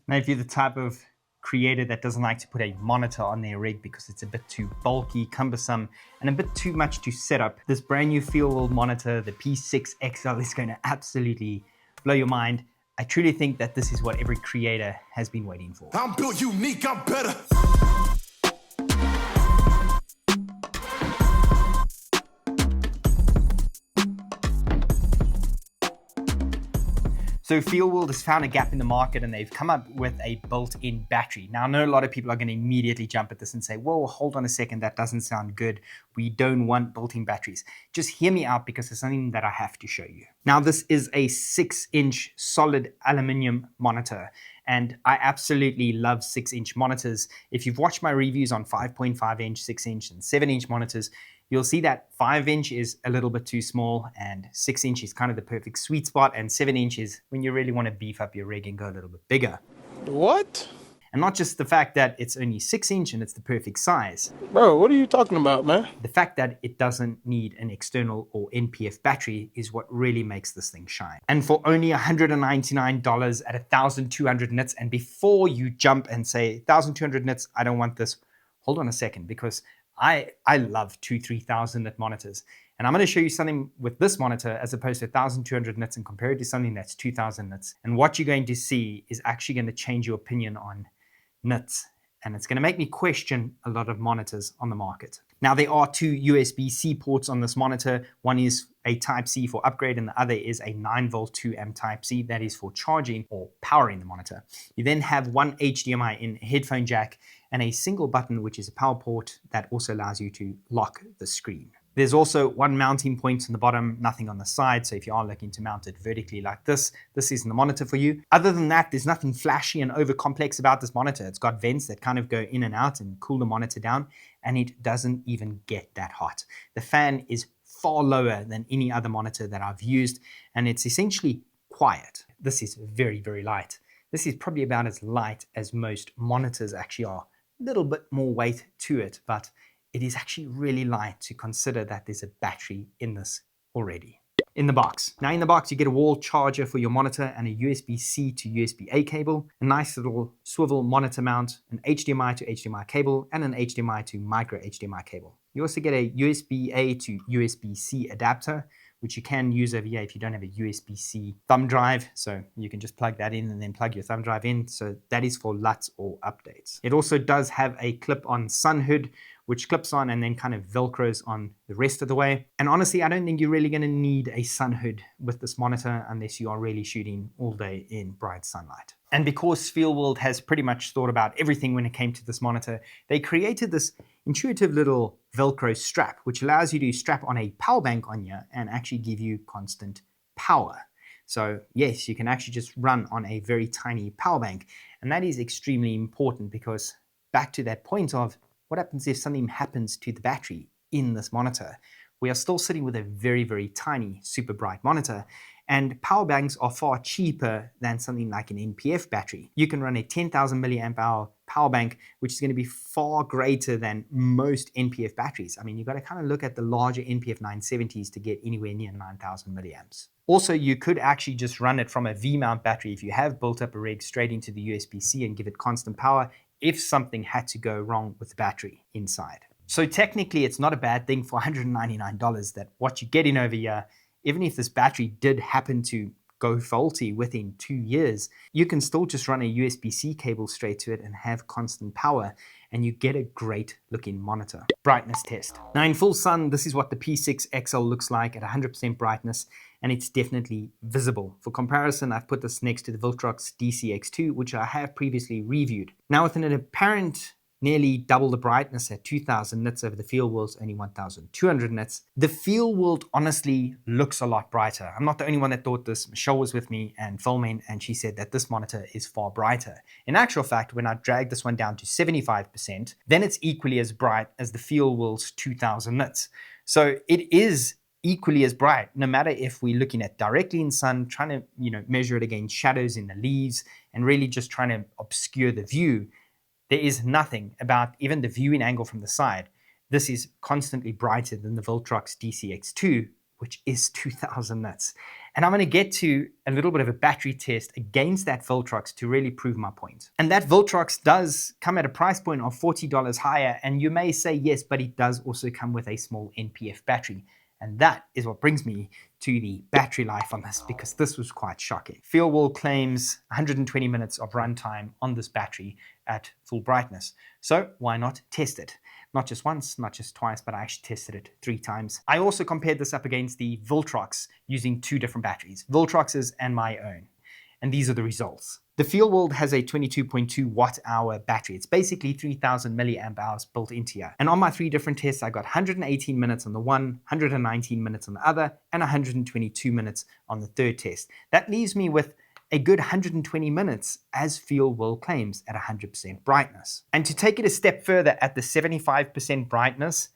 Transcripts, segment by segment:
Now, if you're the type of creator that doesn't like to put a monitor on their rig because it's a bit too bulky, cumbersome, and a bit too much to set up, this brand new Feelworld monitor, the P6XL, is going to absolutely blow your mind. I truly think that this is what every creator has been waiting for. I'm built unique, I'm better. So Feelworld has found a gap in the market and they've come up with a built-in battery. Now, I know a lot of people are going to immediately jump at this and say, whoa, hold on a second, that doesn't sound good. We don't want built-in batteries. Just hear me out because there's something that I have to show you. Now, this is a 6-inch solid aluminum monitor, and I absolutely love 6-inch monitors. If you've watched my reviews on 5.5-inch, 6-inch, and 7-inch monitors, you'll see that 5-inch is a little bit too small and 6-inch is kind of the perfect sweet spot, and 7-inch is when you really want to beef up your rig and go a little bit bigger. What? And not just the fact that it's only 6-inch and it's the perfect size. Bro, what are you talking about, man? The fact that it doesn't need an external or NPF battery is what really makes this thing shine. And for only $199 at 1,200 nits, and before you jump and say 1,200 nits, I don't want this, hold on a second, because I love 2,000-3,000 nit monitors. And I'm going to show you something with this monitor as opposed to 1,200 nits and compare it to something that's 2,000 nits. And what you're going to see is actually going to change your opinion on nits. And it's going to make me question a lot of monitors on the market. Now, there are two USB-C ports on this monitor. One is a Type-C for upgrade and the other is a 9-volt 2-amp Type-C. That is for charging or powering the monitor. You then have one HDMI in headphone jack and a single button, which is a power port that also allows you to lock the screen. There's also one mounting point on the bottom, nothing on the side. So if you are looking to mount it vertically like this isn't the monitor for you. Other than that, there's nothing flashy and over complex about this monitor. It's got vents that kind of go in and out and cool the monitor down, and it doesn't even get that hot. The fan is far lower than any other monitor that I've used, and it's essentially quiet. This is very, very light. This is probably about as light as most monitors actually are. A little bit more weight to it, but it is actually really light to consider that there's a battery in this already. In the box. Now in the box, you get a wall charger for your monitor and a USB-C to USB-A cable, a nice little swivel monitor mount, an HDMI to HDMI cable, and an HDMI to micro HDMI cable. You also get a USB-A to USB-C adapter, which you can use over here if you don't have a USB-C thumb drive. So you can just plug that in and then plug your thumb drive in. So that is for LUTs or updates. It also does have a clip-on sun hood, which clips on and then kind of velcros on the rest of the way. And honestly, I don't think you're really gonna need a sun hood with this monitor unless you are really shooting all day in bright sunlight. And because Feelworld has pretty much thought about everything when it came to this monitor, they created this intuitive little Velcro strap, which allows you to strap on a power bank on here and actually give you constant power. So yes, you can actually just run on a very tiny power bank. And that is extremely important because back to that point of what happens if something happens to the battery in this monitor? We are still sitting with a very, very tiny, super bright monitor, and power banks are far cheaper than something like an NPF battery. You can run a 10,000 milliamp hour power bank, which is going to be far greater than most NPF batteries. I mean, you've got to kind of look at the larger NPF 970s to get anywhere near 9,000 milliamps. Also, you could actually just run it from a V-mount battery if you have built up a rig straight into the USB-C and give it constant power if something had to go wrong with the battery inside. So technically, it's not a bad thing for $199 that what you're getting over here, even if this battery did happen to go faulty within 2 years, you can still just run a USB-C cable straight to it and have constant power, and you get a great looking monitor. Brightness test. Now in full sun, this is what the P6XL looks like at 100% brightness, and it's definitely visible. For comparison, I've put this next to the Viltrox DCX2, which I have previously reviewed. Now with an apparent nearly double the brightness at 2,000 nits over the Feelworld's only 1,200 nits. The Feelworld honestly looks a lot brighter. I'm not the only one that thought this. Michelle was with me and filming, and she said that this monitor is far brighter. In actual fact, when I dragged this one down to 75%, then it's equally as bright as the Feelworld's 2,000 nits. So it is equally as bright, no matter if we're looking at directly in sun, trying to measure it against shadows in the leaves, and really just trying to obscure the view. There is nothing about even the viewing angle from the side. This is constantly brighter than the Viltrox DCX2 which is 2000 nits. And I'm going to get to a little bit of a battery test against that Voltrox to really prove my point. And that Voltrox does come at a price point of $40 higher. And you may say, yes, but it does also come with a small NPF battery. And that is what brings me to the battery life on this, because this was quite shocking. Feelworld claims 120 minutes of runtime on this battery at full brightness. So why not test it? Not just once, not just twice, but I actually tested it 3 times. I also compared this up against the Voltrox using 2 different batteries, Voltrox's and my own. And these are the results. The Feelworld has a 22.2 watt hour battery. It's basically 3000 milliamp hours built into here. And on my 3 different tests, I got 118 minutes on the one, 119 minutes on the other, and 122 minutes on the third test. That leaves me with a good 120 minutes as Feelworld claims at 100% brightness. And to take it a step further at the 75% brightness,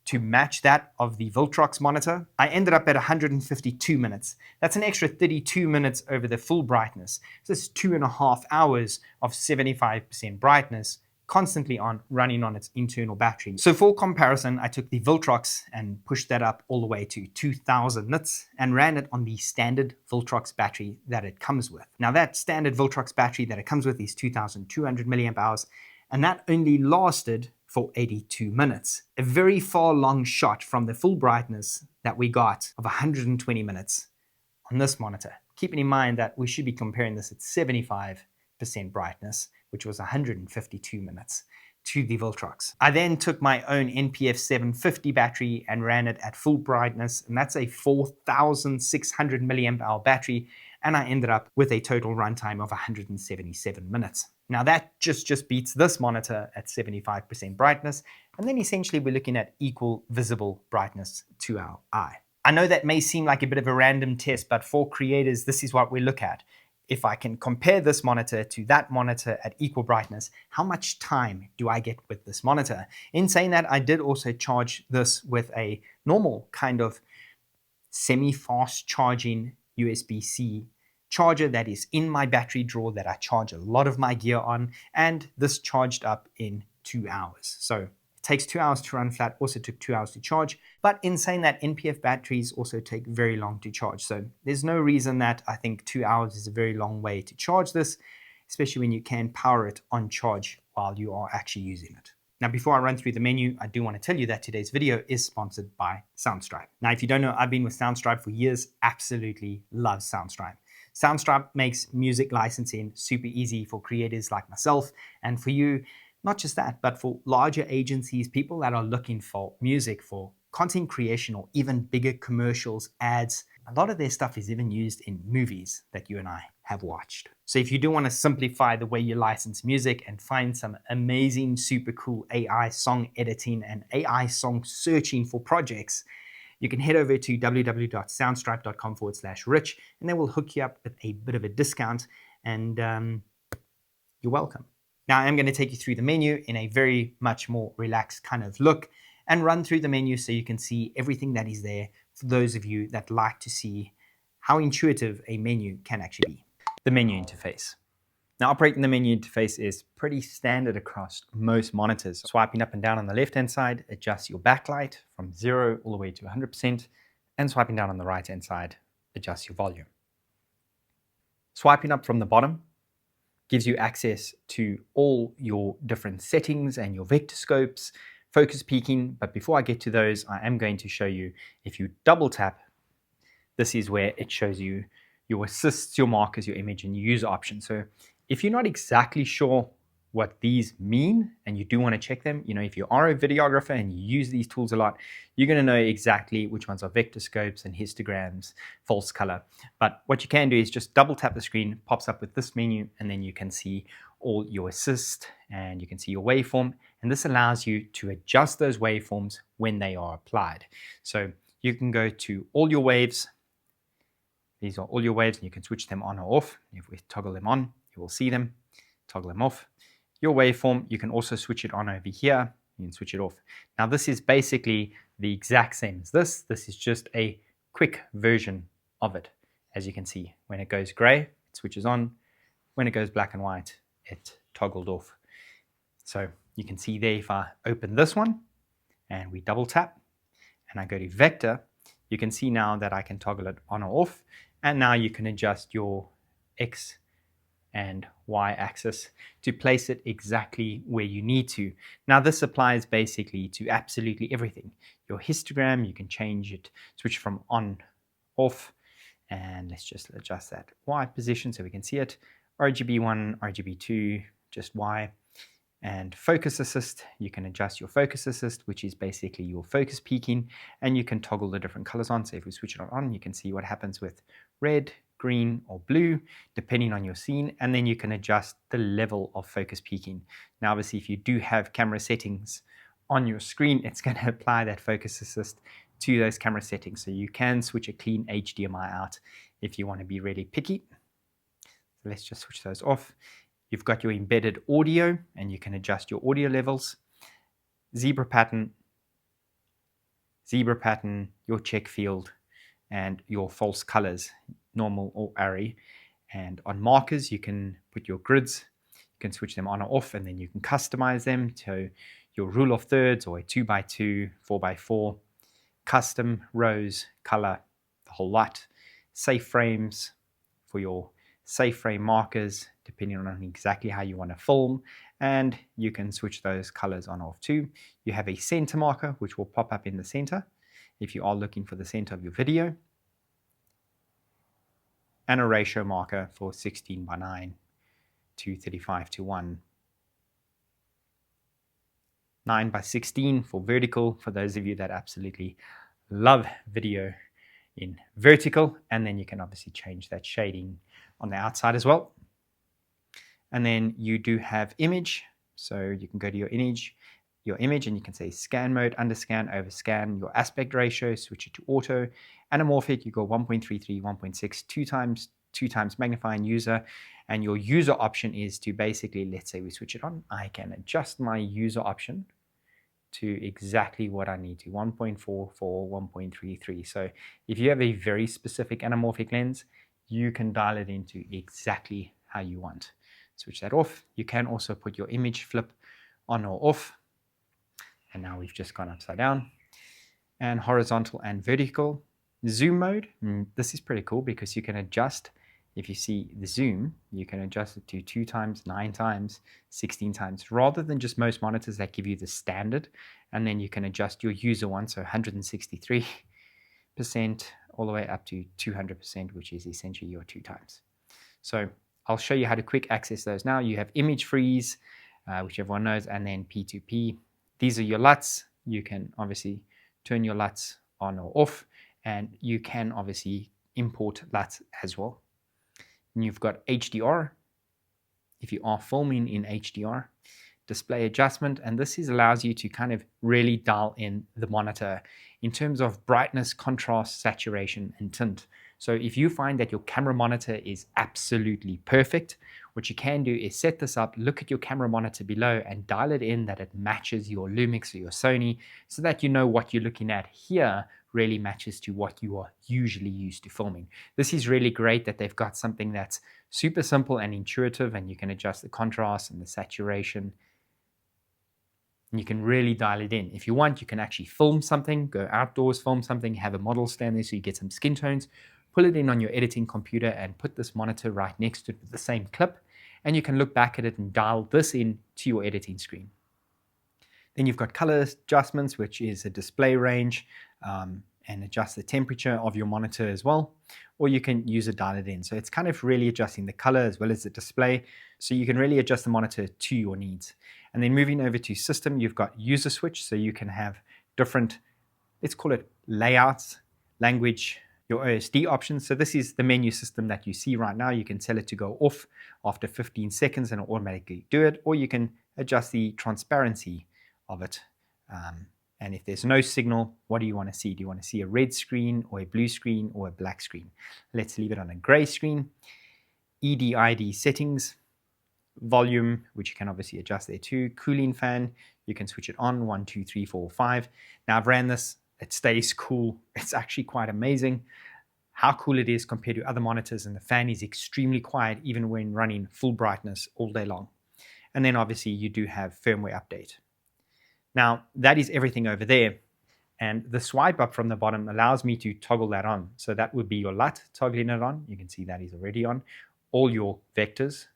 to match that of the Voltrox monitor, I ended up at 152 minutes. That's an extra 32 minutes over the full brightness. So it's 2.5 hours of 75% brightness constantly on, running on its internal battery. So for comparison, I took the Voltrox and pushed that up all the way to 2000 nits and ran it on the standard Voltrox battery that it comes with. Now that standard Voltrox battery that it comes with is 2200 milliamp hours, and that only lasted for 82 minutes. A very far long shot from the full brightness that we got of 120 minutes on this monitor. Keeping in mind that we should be comparing this at 75% brightness, which was 152 minutes, to the Voltrox. I then took my own NPF 750 battery and ran it at full brightness, and that's a 4600 milliamp hour battery, and I ended up with a total runtime of 177 minutes. Now that just beats this monitor at 75% brightness, and then essentially we're looking at equal visible brightness to our eye. I know that may seem like a bit of a random test, but for creators, this is what we look at. If I can compare this monitor to that monitor at equal brightness, how much time do I get with this monitor? In saying that, I did also charge this with a normal kind of semi-fast charging USB-C charger that is in my battery drawer that I charge a lot of my gear on, and this charged up in 2 hours. So it takes 2 hours to run flat, also took 2 hours to charge. But in saying that, NPF batteries also take very long to charge. So there's no reason that I think 2 hours is a very long way to charge this, especially when you can power it on charge while you are actually using it. Now, before I run through the menu, I do want to tell you that today's video is sponsored by Soundstripe. Now, if you don't know, I've been with Soundstripe for years, absolutely love Soundstripe. Soundstripe makes music licensing super easy for creators like myself, and for you, not just that, but for larger agencies, people that are looking for music for content creation or even bigger commercials, ads. A lot of their stuff is even used in movies that you and I have watched. So if you do want to simplify the way you license music and find some amazing, super cool AI song editing and AI song searching for projects, you can head over to www.soundstripe.com/rich, and they will hook you up with a bit of a discount, and you're welcome. Now I'm going to take you through the menu in a very much more relaxed kind of look and run through the menu so you can see everything that is there for those of you that like to see how intuitive a menu can actually be. The menu interface. Now, operating the menu interface is pretty standard across most monitors. Swiping up and down on the left-hand side adjusts your backlight from 0 all the way to 100%, and swiping down on the right-hand side adjusts your volume. Swiping up from the bottom gives you access to all your different settings and your vector scopes, focus peaking, but before I get to those, I am going to show you, if you double tap, this is where it shows you your assists, your markers, your image, and your user options. So if you're not exactly sure what these mean and you do want to check them, if you are a videographer and you use these tools a lot, you're going to know exactly which ones are vector scopes and histograms, false color. But what you can do is just double tap the screen, pops up with this menu, and then you can see all your assist and you can see your waveform. And this allows you to adjust those waveforms when they are applied. So you can go to all your waves. These are all your waves, and you can switch them on or off. If we toggle them on, you will see them. Toggle them off. Your waveform, you can also switch it on over here. You can switch it off. Now, this is basically the exact same as this. This is just a quick version of it. As you can see, when it goes gray, it switches on. When it goes black and white, it toggled off. So you can see there, if I open this one and we double tap and I go to vector, you can see now that I can toggle it on or off. And now you can adjust your X and Y axis to place it exactly where you need to. Now this applies basically to absolutely everything. Your histogram, you can change it, switch from on, off, and let's just adjust that Y position so we can see it. RGB1, RGB2, just Y. And focus assist, you can adjust your focus assist, which is basically your focus peaking, and you can toggle the different colors on. So if we switch it on, you can see what happens with red, green, or blue, depending on your scene, and then you can adjust the level of focus peaking. Now, obviously, if you do have camera settings on your screen, it's going to apply that focus assist to those camera settings. So you can switch a clean HDMI out if you want to be really picky. So let's just switch those off. You've got your embedded audio, and you can adjust your audio levels, zebra pattern, your check field, and your false colors, normal or array. And on markers, you can put your grids, you can switch them on or off, and then you can customize them to your rule of thirds or a 2x2, 4x4, custom rows, color, the whole lot, safe frames for your safe frame markers, depending on exactly how you want to film, and you can switch those colors on or off too. You have a center marker, which will pop up in the center if you are looking for the center of your video, and a ratio marker for 16:9 to 35:1, 9:16 for vertical, for those of you that absolutely love video in vertical, and then you can obviously change that shading on the outside as well. And then you do have image, so you can go to your image, and you can say scan mode, underscan, overscan, your aspect ratio, switch it to auto, anamorphic, you go 1.33, 1.6, two times magnifying user, and your user option is to basically, let's say we switch it on, I can adjust my user option to exactly what I need to, 1.44, 1.33. So if you have a very specific anamorphic lens, you can dial it into exactly how you want. Switch that off. You can also put your image flip on or off. And now we've just gone upside down. And horizontal and vertical. Zoom mode. This is pretty cool because you can adjust, if you see the zoom, you can adjust it to 2 times, 9 times, 16 times, rather than just most monitors that give you the standard. And then you can adjust your user one, so 163% all the way up to 200%, which is essentially your 2 times. So I'll show you how to quick access those now. You have image freeze, which everyone knows, and then P2P. These are your LUTs. You can obviously turn your LUTs on or off, and you can obviously import LUTs as well. And you've got HDR, if you are filming in HDR, display adjustment, and this allows you to kind of really dial in the monitor in terms of brightness, contrast, saturation, and tint. So if you find that your camera monitor is absolutely perfect, what you can do is set this up, look at your camera monitor below, and dial it in that it matches your Lumix or your Sony, so that you know what you're looking at here really matches to what you are usually used to filming. This is really great that they've got something that's super simple and intuitive, and you can adjust the contrast and the saturation. And you can really dial it in. If you want, you can actually film something, go outdoors, film something, have a model stand there so you get some skin tones, pull it in on your editing computer and put this monitor right next to it with the same clip, and you can look back at it and dial this in to your editing screen. Then you've got color adjustments, which is a display range, and adjust the temperature of your monitor as well, or you can use a dial it in. So it's kind of really adjusting the color as well as the display, so you can really adjust the monitor to your needs. And then moving over to system, you've got user switch, so you can have different, let's call it layouts, language, your OSD options. So this is the menu system that you see right now. You can tell it to go off after 15 seconds and it'll automatically do it, or you can adjust the transparency of it. And if there's no signal, what do you want to see? Do you want to see a red screen or a blue screen or a black screen? Let's leave it on a gray screen. EDID settings, volume, which you can obviously adjust there too. Cooling fan, you can switch it on, 1, 2, 3, 4, 5. Now I've ran this, it stays cool. It's actually quite amazing how cool it is compared to other monitors, and the fan is extremely quiet even when running full brightness all day long. And then obviously you do have firmware update. Now that is everything over there. And the swipe up from the bottom allows me to toggle that on. So that would be your LUT toggling it on. You can see that is already on. All your vectors.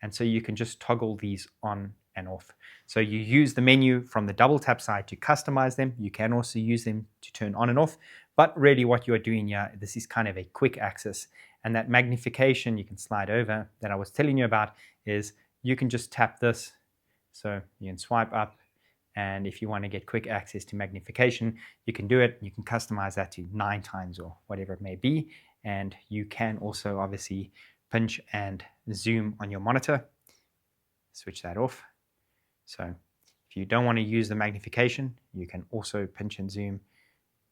And so you can just toggle these on and off. So you use the menu from the double tap side to customize them. You can also use them to turn on and off. But really what you're doing here, this is kind of a quick access. And that magnification you can slide over that I was telling you about is you can just tap this. So you can swipe up. And if you want to get quick access to magnification, you can do it. You can customize that to 9 times or whatever it may be. And you can also obviously pinch and zoom on your monitor. Switch that off. So if you don't want to use the magnification, you can also pinch and zoom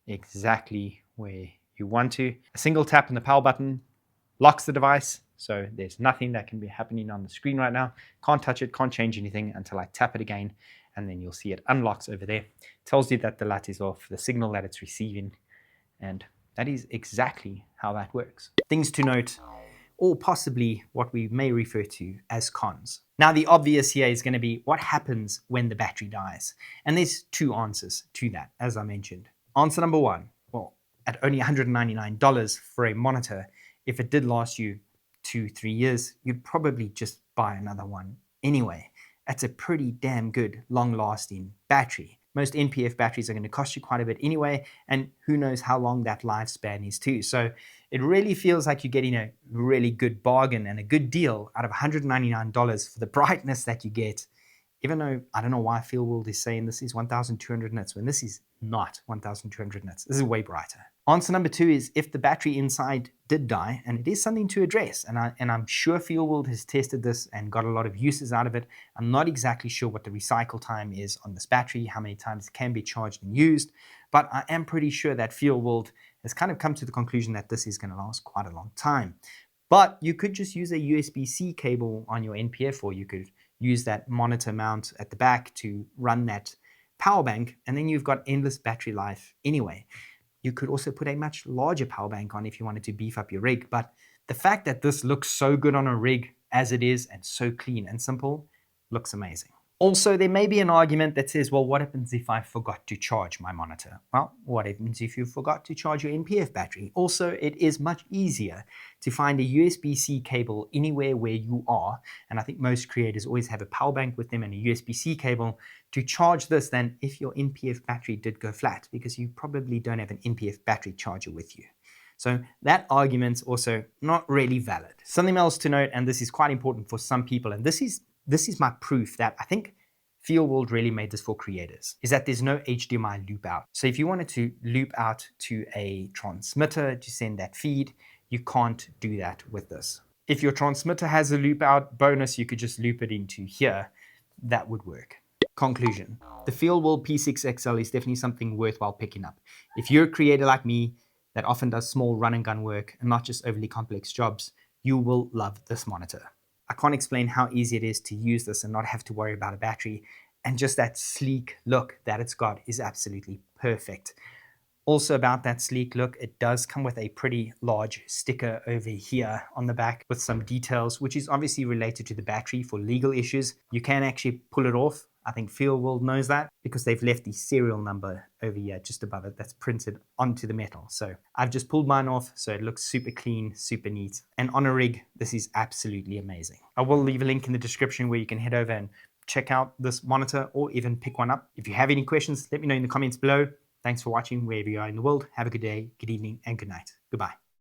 exactly where you want to. A single tap on the power button locks the device. So there's nothing that can be happening on the screen right now. Can't touch it, can't change anything until I tap it again. And then you'll see it unlocks over there. Tells you that the LUT is off, the signal that it's receiving. And that is exactly how that works. Things to note, or possibly what we may refer to as cons. Now, the obvious here is going to be what happens when the battery dies. And there's 2 answers to that, as I mentioned. Answer number 1, well, at only $199 for a monitor, if it did last you 2-3 years, you'd probably just buy another one anyway. That's a pretty damn good, long-lasting battery. Most NPF batteries are going to cost you quite a bit anyway, and who knows how long that lifespan is too. So it really feels like you're getting a really good bargain and a good deal out of $199 for the brightness that you get, even though I don't know why Feelworld is saying this is 1,200 nits when this is not 1,200 nits. This is way brighter. Answer number 2 is if the battery inside did die, and it is something to address, and I'm sure Feelworld has tested this and got a lot of uses out of it. I'm not exactly sure what the recycle time is on this battery, how many times it can be charged and used, but I am pretty sure that Feelworld has kind of come to the conclusion that this is going to last quite a long time. But you could just use a USB-C cable on your NPF, or you could use that monitor mount at the back to run that power bank, and then you've got endless battery life anyway. You could also put a much larger power bank on if you wanted to beef up your rig, but the fact that this looks so good on a rig as it is and so clean and simple looks amazing. Also, there may be an argument that says, well, what happens if I forgot to charge my monitor? Well, what happens if you forgot to charge your NPF battery? Also, it is much easier to find a USB-C cable anywhere where you are, and I think most creators always have a power bank with them and a USB-C cable to charge this than if your NPF battery did go flat, because you probably don't have an NPF battery charger with you. So that argument's also not really valid. Something else to note, and this is quite important for some people, and this is my proof that I think Feelworld really made this for creators, is that there's no HDMI loop out. So if you wanted to loop out to a transmitter to send that feed, you can't do that with this. If your transmitter has a loop out bonus, you could just loop it into here. That would work. Conclusion. The Feelworld P6XL is definitely something worthwhile picking up. If you're a creator like me that often does small run and gun work and not just overly complex jobs, you will love this monitor. I can't explain how easy it is to use this and not have to worry about a battery, and just that sleek look that it's got is absolutely perfect. Also about that sleek look, it does come with a pretty large sticker over here on the back with some details, which is obviously related to the battery for legal issues. You can actually pull it off. I think Feelworld knows that because they've left the serial number over here just above it that's printed onto the metal. So I've just pulled mine off, so it looks super clean, super neat. And on a rig, this is absolutely amazing. I will leave a link in the description where you can head over and check out this monitor or even pick one up. If you have any questions, let me know in the comments below. Thanks for watching wherever you are in the world. Have a good day, good evening, and good night. Goodbye.